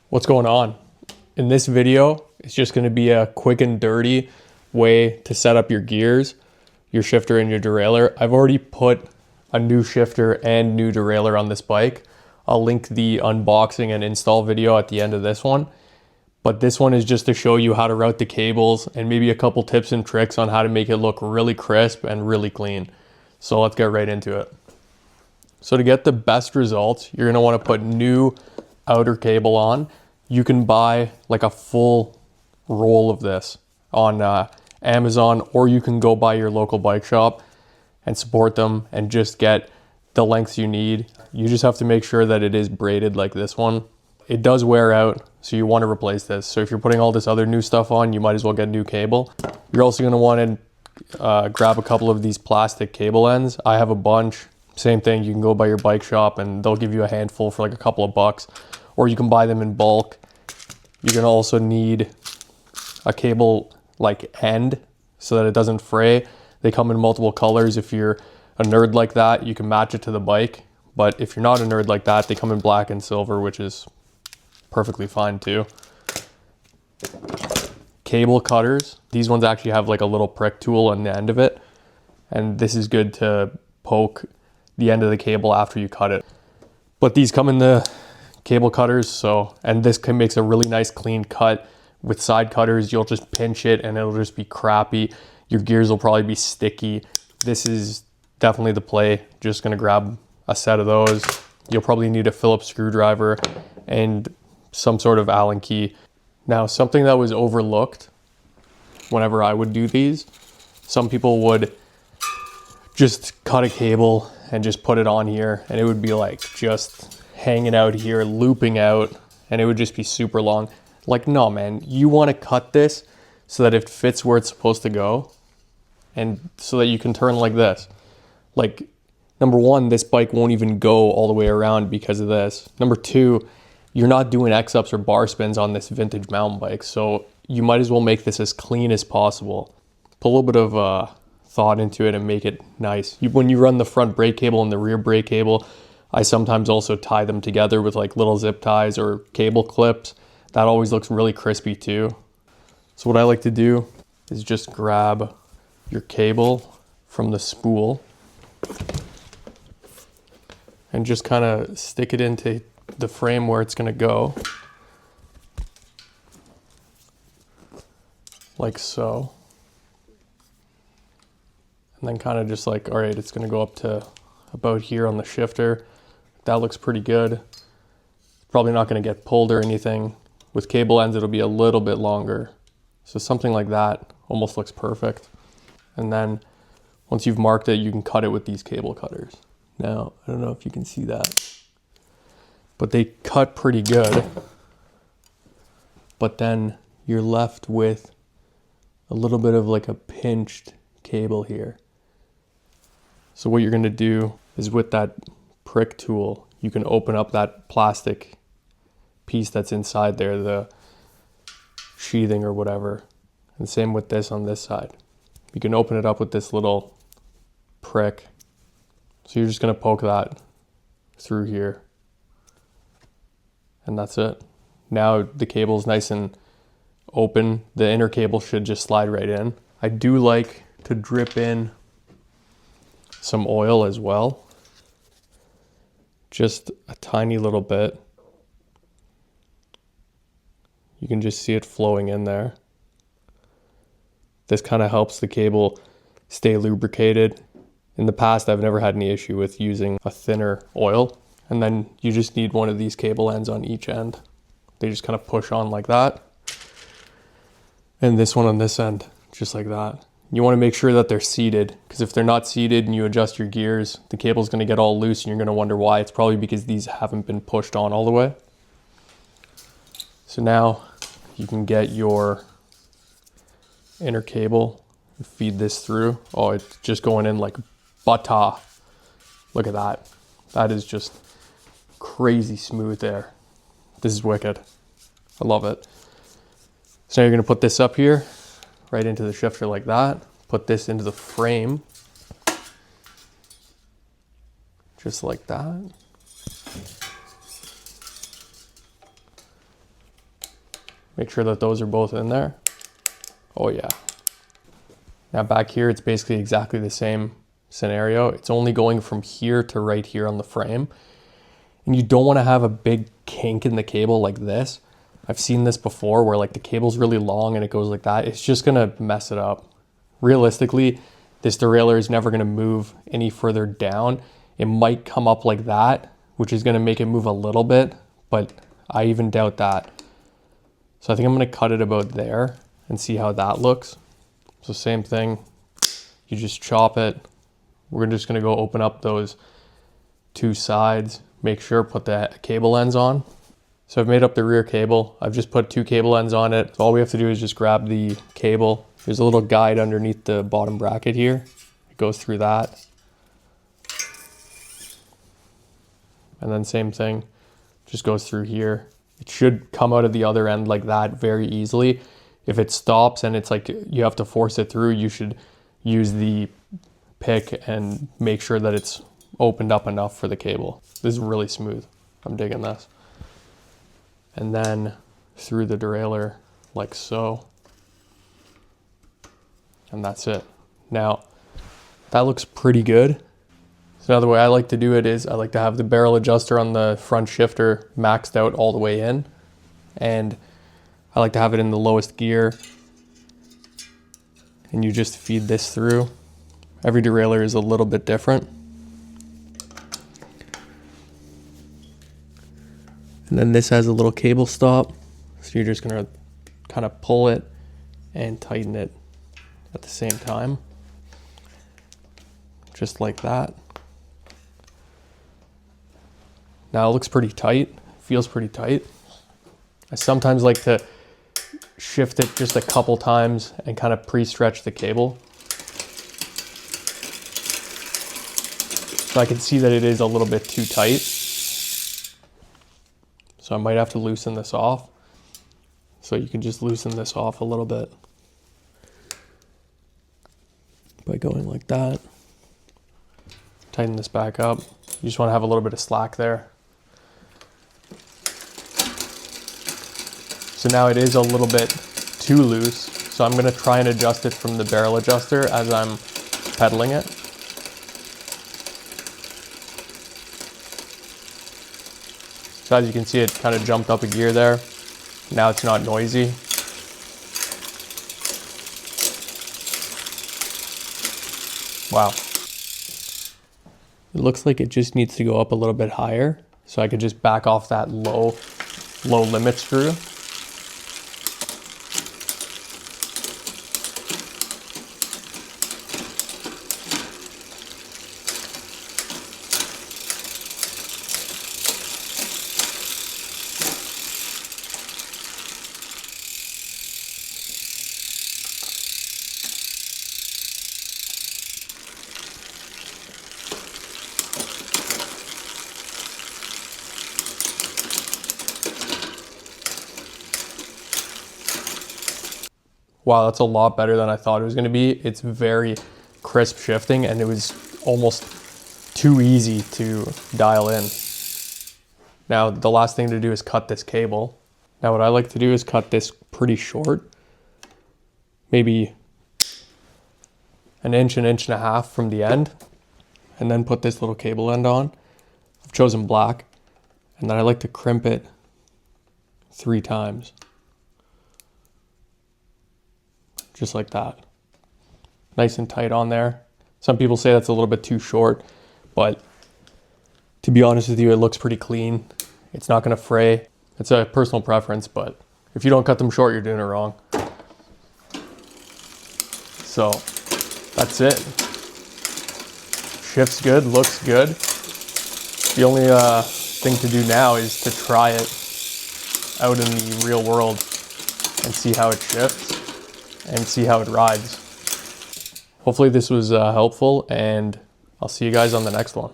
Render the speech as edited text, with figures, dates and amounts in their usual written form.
What's going on? In this video, it's just going to be a quick and dirty way to set up your gears, your shifter, and your derailleur. I've already put a new shifter and new derailleur on this bike. I'll link the unboxing and install video at the end of this one. But this one is just to show you how to route the cables and maybe a couple tips and tricks on how to make it look really crisp and really clean. So let's get right into it. So to get the best results, you're going to want to put new outer cable on. You can buy like a full roll of this on Amazon, or you can go by your local bike shop and support them and just get the lengths you need. You just have to make sure that it is braided like this one. It does wear out, so you want to replace this. So if you're putting all this other new stuff on, you might as well get new cable. You're also going to want to grab a couple of these plastic cable ends. I have a bunch. Same thing, you can go by your bike shop and they'll give you a handful for like a couple of bucks, or you can buy them in bulk. You're gonna also need a cable like end so that it doesn't fray. They come in multiple colors. If you're a nerd like that, you can match it to the bike. But if you're not a nerd like that, they come in black and silver, which is perfectly fine too. Cable cutters. These ones actually have like a little prick tool on the end of it. And this is good to poke the end of the cable after you cut it. But these come in the cable cutters, and this makes a really nice clean cut. With side cutters, you'll just pinch it and it'll just be crappy. Your gears will probably be sticky. This is definitely the play. Just gonna grab a set of those. You'll probably need a Phillips screwdriver and some sort of Allen key. Now, something that was overlooked whenever I would do these, some people would just cut a cable and just put it on here, and it would be like just hanging out here, looping out, and it would just be super long. Like, no, man, you want to cut this so that it fits where it's supposed to go, and so that you can turn like this. Like, number one, this bike won't even go all the way around because of this. Number two, you're not doing X-ups or bar spins on this vintage mountain bike, so you might as well make this as clean as possible. Put a little bit of thought into it and make it nice. When you run the front brake cable and the rear brake cable, I sometimes also tie them together with like little zip ties or cable clips. That always looks really crispy too. So what I like to do is just grab your cable from the spool and just kind of stick it into the frame where it's going to go, like so. And then kind of just like, all right, it's going to go up to about here on the shifter. That looks pretty good. Probably not going to get pulled or anything. With cable ends, it'll be a little bit longer. So something like that almost looks perfect. And then once you've marked it, you can cut it with these cable cutters. Now, I don't know if you can see that, but they cut pretty good. But then you're left with a little bit of like a pinched cable here. So what you're going to do is with that prick tool, you can open up that plastic piece that's inside there, the sheathing or whatever. And same with this on this side. You can open it up with this little prick. So you're just going to poke that through here. And that's it. Now the cable's nice and open. The inner cable should just slide right in. I do like to drip in some oil as well. Just a tiny little bit. You can just see it flowing in there. This kind of helps the cable stay lubricated. In the past, I've never had any issue with using a thinner oil. And then you just need one of these cable ends on each end. They just kind of push on like that. And this one on this end, just like that. You want to make sure that they're seated, because if they're not seated and you adjust your gears, the cable's going to get all loose and you're going to wonder why. It's probably because these haven't been pushed on all the way. So now you can get your inner cable and feed this through. Oh, it's just going in like butter. Look at that. That is just crazy smooth there. This is wicked. I love it. So now you're going to put this up here, right into the shifter like that. Put this into the frame, just like that. Make sure that those are both in there. Oh yeah. Now back here, it's basically exactly the same scenario. It's only going from here to right here on the frame. And you don't want to have a big kink in the cable like this. I've seen this before where like the cable's really long and it goes like that. It's just gonna mess it up. Realistically, this derailleur is never gonna move any further down. It might come up like that, which is gonna make it move a little bit, but I even doubt that. So I think I'm gonna cut it about there and see how that looks. So same thing, you just chop it. We're just gonna go open up those two sides, make sure, put the cable ends on. So I've made up the rear cable. I've just put 2 cable ends on it. So all we have to do is just grab the cable. There's a little guide underneath the bottom bracket here. It goes through that. And then same thing, just goes through here. It should come out of the other end like that very easily. If it stops and it's like you have to force it through, you should use the pick and make sure that it's opened up enough for the cable. This is really smooth. I'm digging this. And then through the derailleur like so. And that's it. Now, that looks pretty good. So now the way I like to do it is I like to have the barrel adjuster on the front shifter maxed out all the way in. And I like to have it in the lowest gear. And you just feed this through. Every derailleur is a little bit different. And then this has a little cable stop. So you're just gonna kind of pull it and tighten it at the same time. Just like that. Now it looks pretty tight, feels pretty tight. I sometimes like to shift it just a couple times and kind of pre-stretch the cable. So I can see that it is a little bit too tight. So I might have to loosen this off. So you can just loosen this off a little bit by going like that. Tighten this back up. You just want to have a little bit of slack there. So now it is a little bit too loose. So I'm going to try and adjust it from the barrel adjuster as I'm pedaling it. So as you can see, it kind of jumped up a gear there. Now it's not noisy. Wow. It looks like it just needs to go up a little bit higher. So I could just back off that low limit screw. Wow, that's a lot better than I thought it was gonna be. It's very crisp shifting and it was almost too easy to dial in. Now, the last thing to do is cut this cable. Now, what I like to do is cut this pretty short, maybe an inch and a half from the end, and then put this little cable end on. I've chosen black, and then I like to crimp it 3 times. Just like that. Nice and tight on there. Some people say that's a little bit too short, but to be honest with you, it looks pretty clean. It's not gonna fray. It's a personal preference, but if you don't cut them short, you're doing it wrong. So that's it. Shifts good, looks good. The only thing to do now is to try it out in the real world and see how it shifts and see how it rides. Hopefully this was helpful, and I'll see you guys on the next one.